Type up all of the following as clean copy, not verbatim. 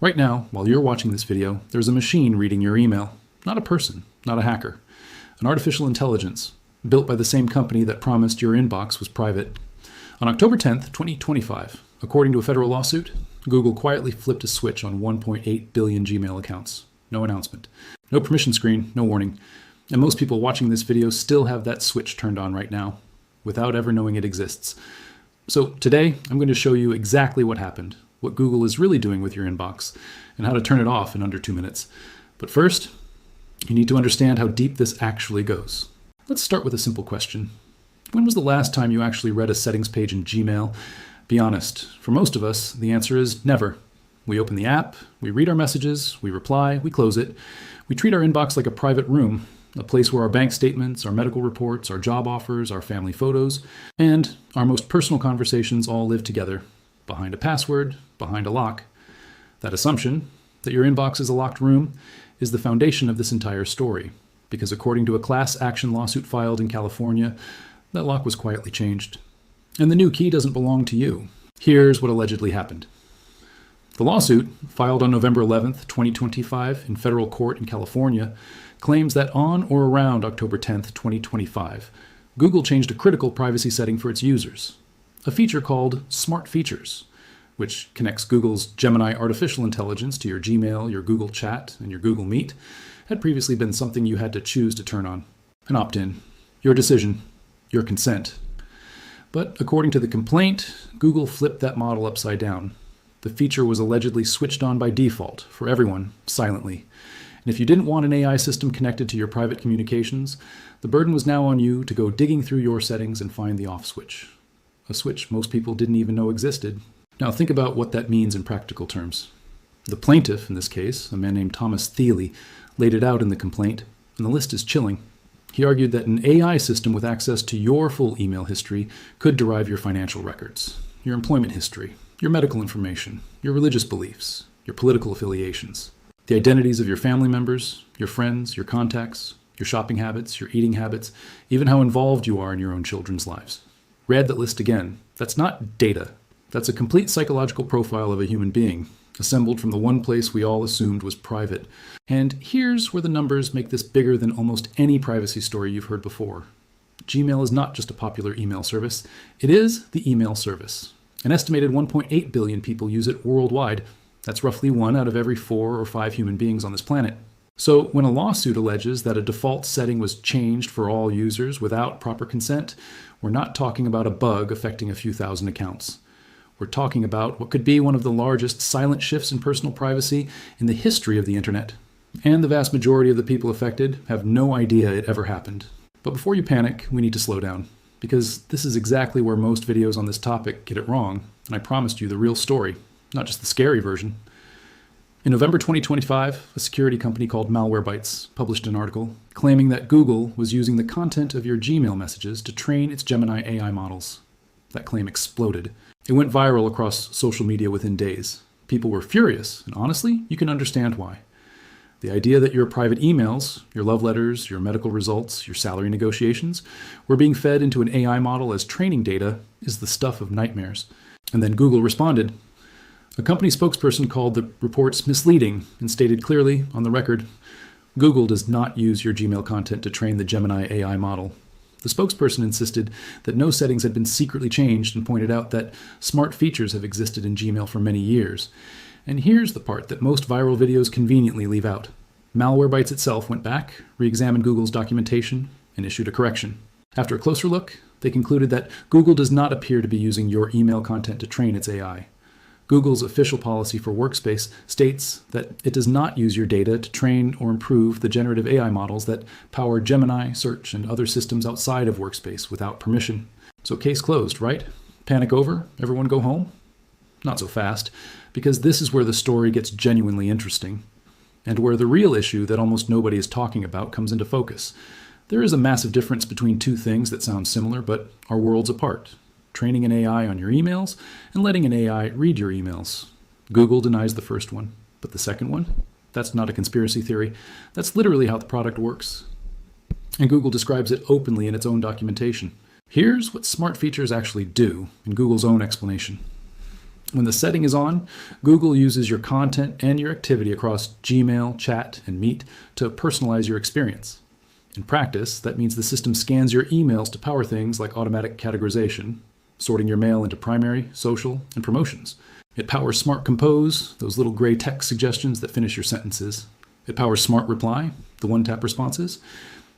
Right now, while you're watching this video, there's a machine reading your email. Not a person, not a hacker. An artificial intelligence, built by the same company that promised your inbox was private. On October 10th, 2025, according to a federal lawsuit, Google quietly flipped a switch on 1.8 billion Gmail accounts. No announcement. No permission screen, no warning. And most people watching this video still have that switch turned on right now, without ever knowing it exists. So today, I'm going to show you exactly what happened, what Google is really doing with your inbox, and how to turn it off in under 2 minutes. But first, you need to understand how deep this actually goes. Let's start with a simple question. When was the last time you actually read a settings page in Gmail? Be honest, for most of us, the answer is never. We open the app, we read our messages, we reply, we close it. We treat our inbox like a private room, a place where our bank statements, our medical reports, our job offers, our family photos, and our most personal conversations all live together, behind a password, behind a lock. That assumption, that your inbox is a locked room, is the foundation of this entire story, because according to a class action lawsuit filed in California, that lock was quietly changed. And the new key doesn't belong to you. Here's what allegedly happened. The lawsuit, filed on November 11th, 2025 in federal court in California, claims that on or around October 10th, 2025, Google changed a critical privacy setting for its users, a feature called Smart Features, which connects Google's Gemini artificial intelligence to your Gmail, your Google Chat, and your Google Meet, had previously been something you had to choose to turn on. An opt-in. Your decision. Your consent. But according to the complaint, Google flipped that model upside down. The feature was allegedly switched on by default for everyone, silently. And if you didn't want an AI system connected to your private communications, the burden was now on you to go digging through your settings and find the off switch. A switch most people didn't even know existed. Now think about what that means in practical terms. The plaintiff, in this case, a man named Thomas Thiele, laid it out in the complaint, and the list is chilling. He argued that an AI system with access to your full email history could derive your financial records, your employment history, your medical information, your religious beliefs, your political affiliations, the identities of your family members, your friends, your contacts, your shopping habits, your eating habits, even how involved you are in your own children's lives. Read that list again. That's not data. That's a complete psychological profile of a human being, assembled from the one place we all assumed was private. And here's where the numbers make this bigger than almost any privacy story you've heard before. Gmail is not just a popular email service. It is the email service. An estimated 1.8 billion people use it worldwide. That's roughly 1 out of every 4 or 5 human beings on this planet. So when a lawsuit alleges that a default setting was changed for all users without proper consent, we're not talking about a bug affecting a few thousand accounts. We're talking about what could be one of the largest silent shifts in personal privacy in the history of the internet. And the vast majority of the people affected have no idea it ever happened. But before you panic, we need to slow down, because this is exactly where most videos on this topic get it wrong, and I promised you the real story, not just the scary version. In November 2025, a security company called Malwarebytes published an article claiming that Google was using the content of your Gmail messages to train its Gemini AI models. That claim exploded. It went viral across social media within days. People were furious, and honestly, you can understand why. The idea that your private emails, your love letters, your medical results, your salary negotiations were being fed into an AI model as training data is the stuff of nightmares. And then Google responded. A company spokesperson called the reports misleading and stated clearly, on the record, Google does not use your Gmail content to train the Gemini AI model. The spokesperson insisted that no settings had been secretly changed and pointed out that smart features have existed in Gmail for many years. And here's the part that most viral videos conveniently leave out. Malwarebytes itself went back, re-examined Google's documentation, and issued a correction. After a closer look, they concluded that Google does not appear to be using your email content to train its AI. Google's official policy for Workspace states that it does not use your data to train or improve the generative AI models that power Gemini, Search, and other systems outside of Workspace without permission. So case closed, right? Panic over? Everyone go home? Not so fast, because this is where the story gets genuinely interesting, and where the real issue that almost nobody is talking about comes into focus. There is a massive difference between two things that sound similar but are worlds apart. Training an AI on your emails and letting an AI read your emails. Google denies the first one, but the second one? That's not a conspiracy theory. That's literally how the product works. And Google describes it openly in its own documentation. Here's what smart features actually do in Google's own explanation. When the setting is on, Google uses your content and your activity across Gmail, Chat, and Meet to personalize your experience. In practice, that means the system scans your emails to power things like automatic categorization, sorting your mail into primary, social, and promotions. It powers Smart Compose, those little gray text suggestions that finish your sentences. It powers Smart Reply, the one-tap responses.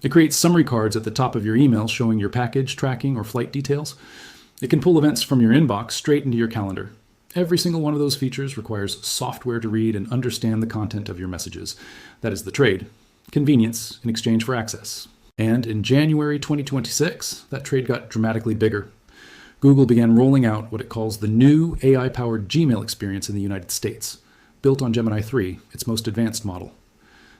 It creates summary cards at the top of your email showing your package, tracking, or flight details. It can pull events from your inbox straight into your calendar. Every single one of those features requires software to read and understand the content of your messages. That is the trade. Convenience in exchange for access. And in January 2026, that trade got dramatically bigger. Google began rolling out what it calls the new AI-powered Gmail experience in the United States, built on Gemini 3, its most advanced model.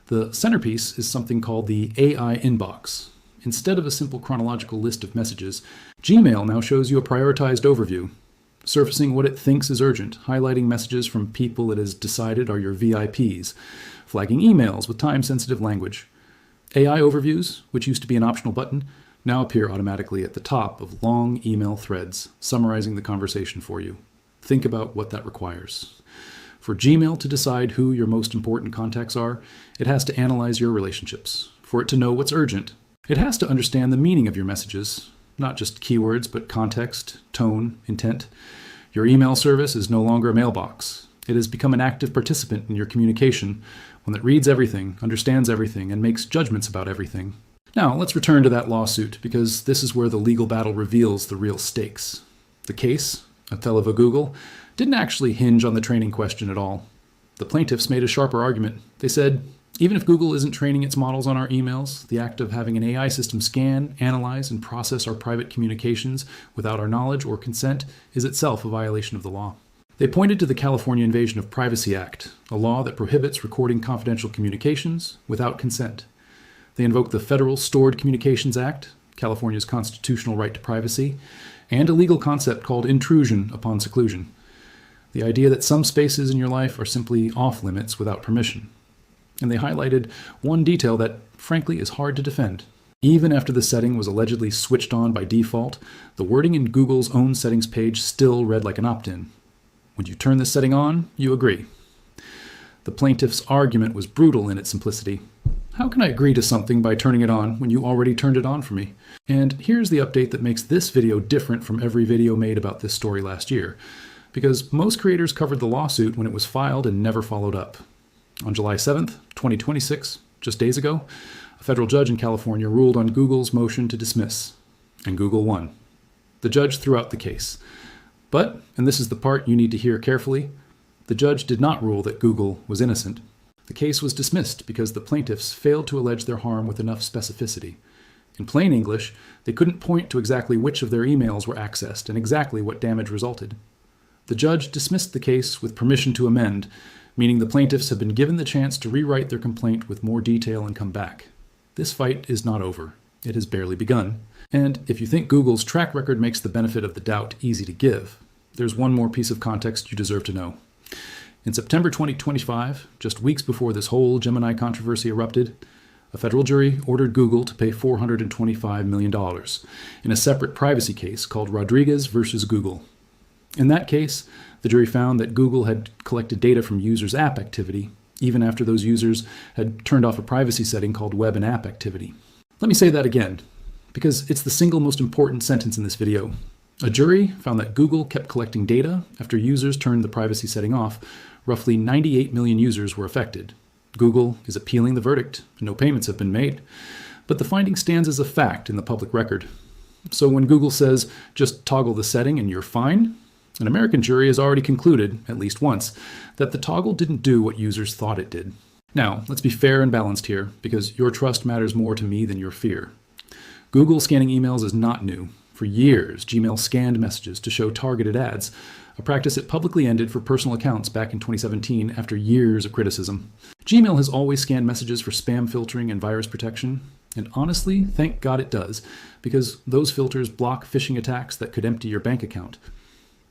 The centerpiece is something called the AI inbox. Instead of a simple chronological list of messages, Gmail now shows you a prioritized overview, surfacing what it thinks is urgent, highlighting messages from people it has decided are your VIPs, flagging emails with time-sensitive language. AI overviews, which used to be an optional button, now appear automatically at the top of long email threads, summarizing the conversation for you. Think about what that requires. For Gmail to decide who your most important contacts are, it has to analyze your relationships. For it to know what's urgent, it has to understand the meaning of your messages, not just keywords, but context, tone, intent. Your email service is no longer a mailbox. It has become an active participant in your communication, one that reads everything, understands everything, and makes judgments about everything. Now, let's return to that lawsuit, because this is where the legal battle reveals the real stakes. The case, Othello v. Google, didn't actually hinge on the training question at all. The plaintiffs made a sharper argument. They said, even if Google isn't training its models on our emails, the act of having an AI system scan, analyze, and process our private communications without our knowledge or consent is itself a violation of the law. They pointed to the California Invasion of Privacy Act, a law that prohibits recording confidential communications without consent. They invoked the Federal Stored Communications Act, California's constitutional right to privacy, and a legal concept called intrusion upon seclusion, the idea that some spaces in your life are simply off-limits without permission. And they highlighted one detail that, frankly, is hard to defend. Even after the setting was allegedly switched on by default, the wording in Google's own settings page still read like an opt-in. When you turn this setting on, you agree. The plaintiff's argument was brutal in its simplicity. How can I agree to something by turning it on when you already turned it on for me? And here's the update that makes this video different from every video made about this story last year, because most creators covered the lawsuit when it was filed and never followed up. On July 7th, 2026, just days ago, a federal judge in California ruled on Google's motion to dismiss, and Google won. The judge threw out the case. But, and this is the part you need to hear carefully, the judge did not rule that Google was innocent. The case was dismissed because the plaintiffs failed to allege their harm with enough specificity. In plain English, they couldn't point to exactly which of their emails were accessed and exactly what damage resulted. The judge dismissed the case with permission to amend, meaning the plaintiffs have been given the chance to rewrite their complaint with more detail and come back. This fight is not over. It has barely begun. And if you think Google's track record makes the benefit of the doubt easy to give, there's one more piece of context you deserve to know. In September 2025, just weeks before this whole Gemini controversy erupted, a federal jury ordered Google to pay $425 million in a separate privacy case called Rodriguez versus Google. In that case, the jury found that Google had collected data from users' app activity, even after those users had turned off a privacy setting called web and app activity. Let me say that again, because it's the single most important sentence in this video. A jury found that Google kept collecting data after users turned the privacy setting off. Roughly 98 million users were affected. Google is appealing the verdict, and no payments have been made. But the finding stands as a fact in the public record. So when Google says, just toggle the setting and you're fine, an American jury has already concluded, at least once, that the toggle didn't do what users thought it did. Now, let's be fair and balanced here, because your trust matters more to me than your fear. Google scanning emails is not new. For years, Gmail scanned messages to show targeted ads, a practice it publicly ended for personal accounts back in 2017 after years of criticism. Gmail has always scanned messages for spam filtering and virus protection, and honestly, thank God it does, because those filters block phishing attacks that could empty your bank account.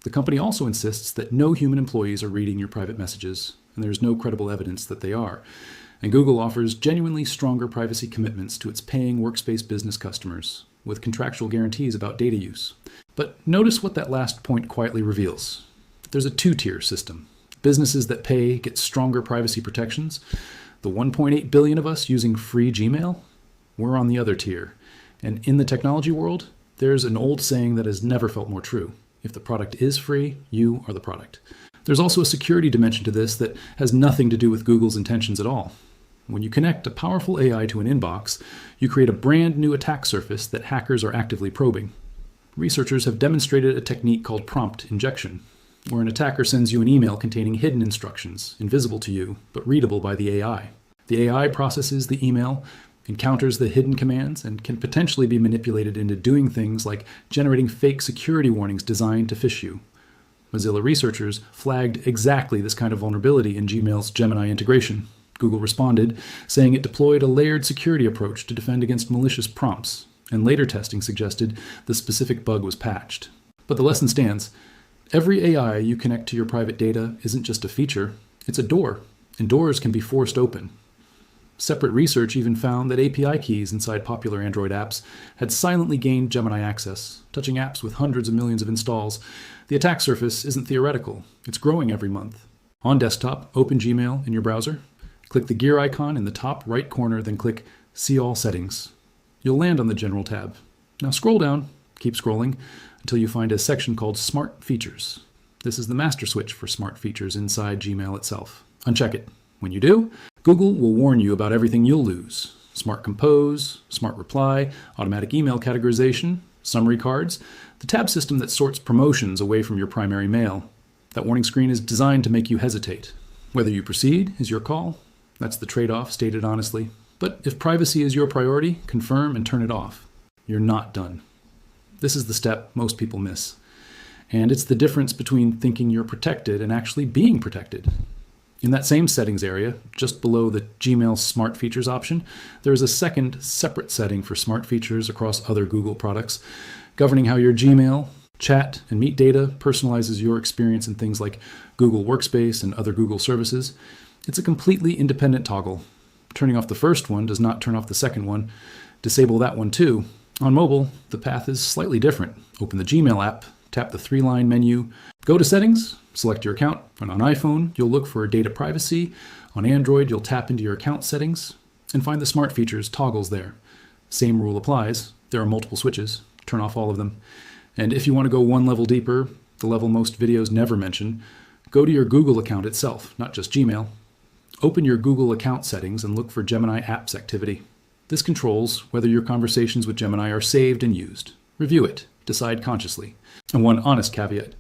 The company also insists that no human employees are reading your private messages, and there is no credible evidence that they are. And Google offers genuinely stronger privacy commitments to its paying workspace business customers, with contractual guarantees about data use. But notice what that last point quietly reveals. There's a two-tier system. Businesses that pay get stronger privacy protections. The 1.8 billion of us using free Gmail, we're on the other tier. And in the technology world, there's an old saying that has never felt more true. If the product is free, you are the product. There's also a security dimension to this that has nothing to do with Google's intentions at all. When you connect a powerful AI to an inbox, you create a brand new attack surface that hackers are actively probing. Researchers have demonstrated a technique called prompt injection, where an attacker sends you an email containing hidden instructions, invisible to you, but readable by the AI. The AI processes the email, encounters the hidden commands, and can potentially be manipulated into doing things like generating fake security warnings designed to phish you. Mozilla researchers flagged exactly this kind of vulnerability in Gmail's Gemini integration. Google responded, saying it deployed a layered security approach to defend against malicious prompts, and later testing suggested the specific bug was patched. But the lesson stands. Every AI you connect to your private data isn't just a feature, it's a door, and doors can be forced open. Separate research even found that API keys inside popular Android apps had silently gained Gemini access, touching apps with hundreds of millions of installs. The attack surface isn't theoretical, it's growing every month. On desktop, open Gmail in your browser, click the gear icon in the top right corner, then click See All Settings. You'll land on the General tab. Now scroll down, keep scrolling, until you find a section called Smart Features. This is the master switch for smart features inside Gmail itself. Uncheck it. When you do, Google will warn you about everything you'll lose. Smart Compose, Smart Reply, automatic email categorization, summary cards, the tab system that sorts promotions away from your primary mail. That warning screen is designed to make you hesitate. Whether you proceed is your call. That's the trade-off, stated honestly. But if privacy is your priority, confirm and turn it off. You're not done. This is the step most people miss. And it's the difference between thinking you're protected and actually being protected. In that same settings area, just below the Gmail Smart Features option, there is a second separate setting for smart features across other Google products, governing how your Gmail, chat, and Meet data personalizes your experience in things like Google Workspace and other Google services. It's a completely independent toggle. Turning off the first one does not turn off the second one. Disable that one too. On mobile, the path is slightly different. Open the Gmail app, tap the three-line menu, go to Settings, select your account, and on iPhone, you'll look for Data Privacy. On Android, you'll tap into your account settings and find the Smart Features toggles there. Same rule applies. There are multiple switches. Turn off all of them. And if you want to go one level deeper, the level most videos never mention, go to your Google account itself, not just Gmail. Open your Google account settings and look for Gemini Apps activity. This controls whether your conversations with Gemini are saved and used. Review it. Decide consciously. And one honest caveat.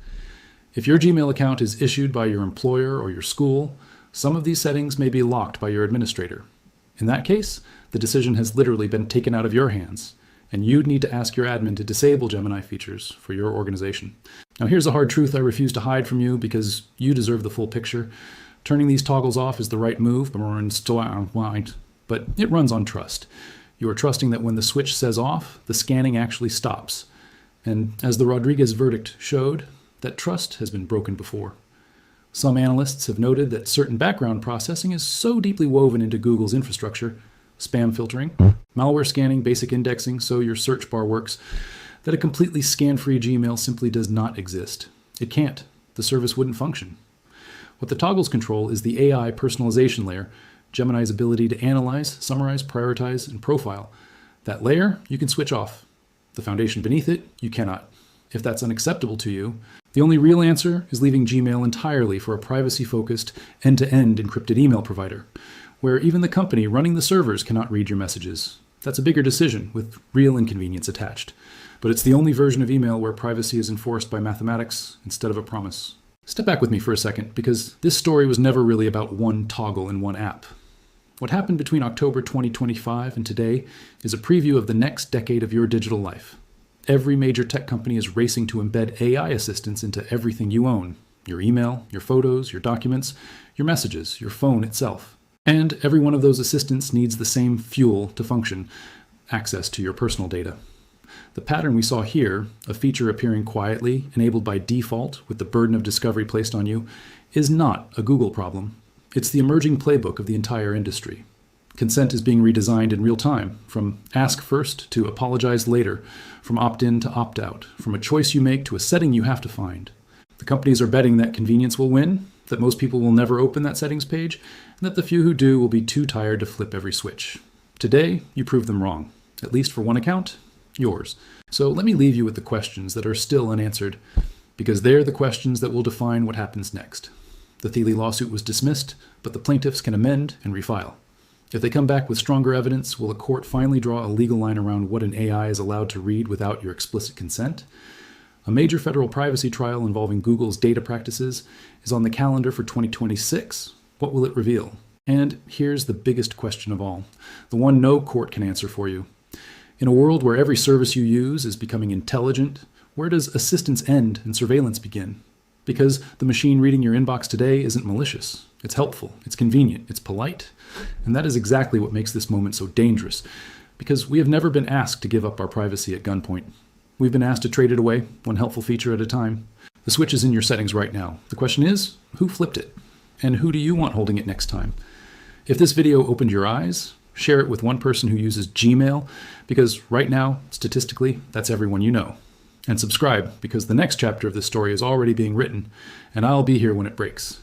If your Gmail account is issued by your employer or your school, some of these settings may be locked by your administrator. In that case, the decision has literally been taken out of your hands, and you'd need to ask your admin to disable Gemini features for your organization. Now here's a hard truth I refuse to hide from you because you deserve the full picture. Turning these toggles off is the right move, but it runs on trust. You are trusting that when the switch says off, the scanning actually stops. And as the Rodriguez verdict showed, that trust has been broken before. Some analysts have noted that certain background processing is so deeply woven into Google's infrastructure, spam filtering, malware scanning, basic indexing, so your search bar works, that a completely scan-free Gmail simply does not exist. It can't. The service wouldn't function. What the toggles control is the AI personalization layer, Gemini's ability to analyze, summarize, prioritize, and profile. That layer you can switch off. The foundation beneath it, you cannot. If that's unacceptable to you, the only real answer is leaving Gmail entirely for a privacy-focused, end-to-end encrypted email provider, where even the company running the servers cannot read your messages. That's a bigger decision with real inconvenience attached. But it's the only version of email where privacy is enforced by mathematics instead of a promise. Step back with me for a second, because this story was never really about one toggle in one app. What happened between October 2025 and today is a preview of the next decade of your digital life. Every major tech company is racing to embed AI assistants into everything you own. Your email, your photos, your documents, your messages, your phone itself. And every one of those assistants needs the same fuel to function, access to your personal data. The pattern we saw here, a feature appearing quietly, enabled by default with the burden of discovery placed on you, is not a Google problem. It's the emerging playbook of the entire industry. Consent is being redesigned in real time, from ask first to apologize later, from opt-in to opt-out, from a choice you make to a setting you have to find. The companies are betting that convenience will win, that most people will never open that settings page, and that the few who do will be too tired to flip every switch. Today, you proved them wrong, at least for one account, yours. So let me leave you with the questions that are still unanswered, because they're the questions that will define what happens next. The Thiele lawsuit was dismissed, but the plaintiffs can amend and refile. If they come back with stronger evidence, will a court finally draw a legal line around what an AI is allowed to read without your explicit consent? A major federal privacy trial involving Google's data practices is on the calendar for 2026. What will it reveal? And here's the biggest question of all, the one no court can answer for you. In a world where every service you use is becoming intelligent, where does assistance end and surveillance begin? Because the machine reading your inbox today isn't malicious. It's helpful, it's convenient, it's polite. And that is exactly what makes this moment so dangerous, because we have never been asked to give up our privacy at gunpoint. We've been asked to trade it away, one helpful feature at a time. The switch is in your settings right now. The question is, who flipped it? And who do you want holding it next time? If this video opened your eyes, share it with one person who uses Gmail, because right now, statistically, that's everyone you know. And subscribe, because the next chapter of this story is already being written, and I'll be here when it breaks.